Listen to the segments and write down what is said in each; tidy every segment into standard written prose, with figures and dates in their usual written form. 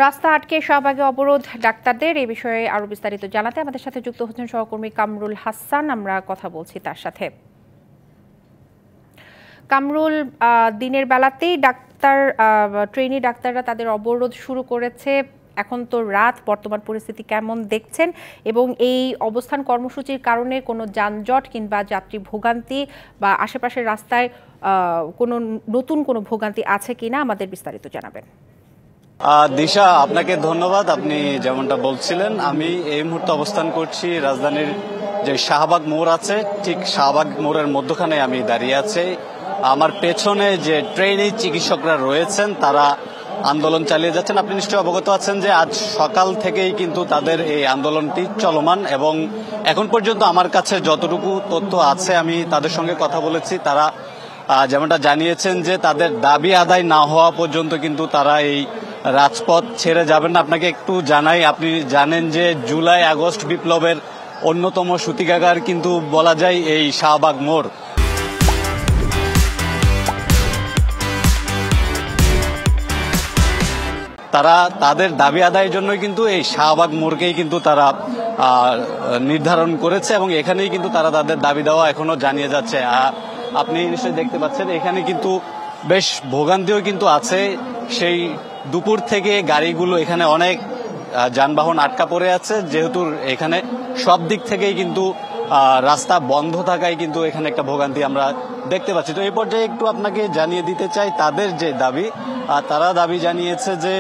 রাস্তা আটকে শাহবাগে অবরোধ ডাক্তারদের এই বিষয়ে আরো বিস্তারিত জানাতে আমাদের সাথে যুক্ত হচ্ছেন সহকর্মী কামরুল হাসান। আমরা কথা বলছি তার সাথে। কামরুল, দিনের বেলাতেই ট্রেনি ডাক্তাররা তাদের অবরোধ শুরু করেছে। এখন তো রাত, বর্তমান পরিস্থিতি কেমন দেখছেন এবং এই অবস্থান কর্মসূচির কারণে কোনো যানজট কিংবা যাত্রী ভোগান্তি বা আশেপাশের রাস্তায় কোনো নতুন কোনো ভোগান্তি আছে কিনা আমাদের বিস্তারিত জানাবেন। দিশা, আপনাকে ধন্যবাদ। আপনি যেমনটা বলছিলেন, আমি এই মুহূর্তে অবস্থান করছি রাজধানীর যে শাহবাগ মোড় আছে, ঠিক শাহবাগ মোড়ের মধ্যখানে আমি দাঁড়িয়ে আছি। আমার পেছনে যে ট্রেনি চিকিৎসকরা রয়েছেন তারা আন্দোলন চালিয়ে যাচ্ছেন। আপনি নিশ্চয়ই অবগত আছেন যে আজ সকাল থেকেই কিন্তু তাদের এই আন্দোলনটি চলমান এবং এখন পর্যন্ত আমার কাছে যতটুকু তথ্য আছে আমি তাদের সঙ্গে কথা বলেছি। তারা যেমনটা জানিয়েছেন যে তাদের দাবি আদায় না হওয়া পর্যন্ত কিন্তু তারা এই রাজপথ ছেড়ে যাবেন না। আপনাকে একটু জানাই, আপনি জানেন যে জুলাই আগস্ট বিপ্লবের অন্যতম সূতিকাগার কিন্তু বলা যায় এই শাহবাগ মোড়। তারা তাদের দাবি আদায়ের জন্য কিন্তু এই শাহবাগ মোড়কেই কিন্তু তারা নির্ধারণ করেছে এবং এখানেই কিন্তু তারা তাদের দাবি দেওয়া এখনো জানিয়ে যাচ্ছে। আপনি নিশ্চয়ই দেখতে পাচ্ছেন এখানে কিন্তু বেশ ভোগান্তিও কিন্তু আছে। সেই দুপুর থেকে গাড়িগুলো এখানে অনেক যানবাহন আটকা পড়ে আছে, যেহেতু এখানে সব দিক থেকেই কিন্তু রাস্তা বন্ধ থাকায় কিন্তু এখানে একটা ভোগান্তি আমরা দেখতে পাচ্ছি। তো এই পর্যায়ে একটু আপনাকে জানিয়ে দিতে চাই তাদের যে দাবি, তারা দাবি জানিয়েছে যে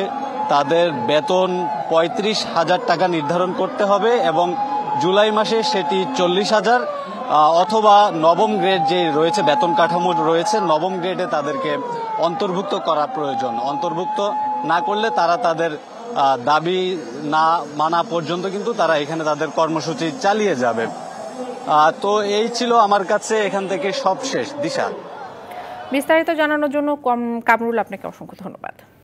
তাদের বেতন ৩৫,০০০ টাকা নির্ধারণ করতে হবে এবং জুলাই মাসে সেটি ৪০,০০০ অথবা নবম গ্রেড যে রয়েছে, বেতন কাঠামো রয়েছে, নবম গ্রেডে তাদেরকে অন্তর্ভুক্ত করা প্রয়োজন। অন্তর্ভুক্ত না করলে তারা তাদের দাবি না মানা পর্যন্ত কিন্তু তারা এখানে তাদের কর্মসূচি চালিয়ে যাবে। তো এই ছিল আমার কাছে এখান থেকে সব শেষ। দিশা, বিস্তারিত জানানোর জন্য কামরুল আপনাকে অসংখ্য ধন্যবাদ।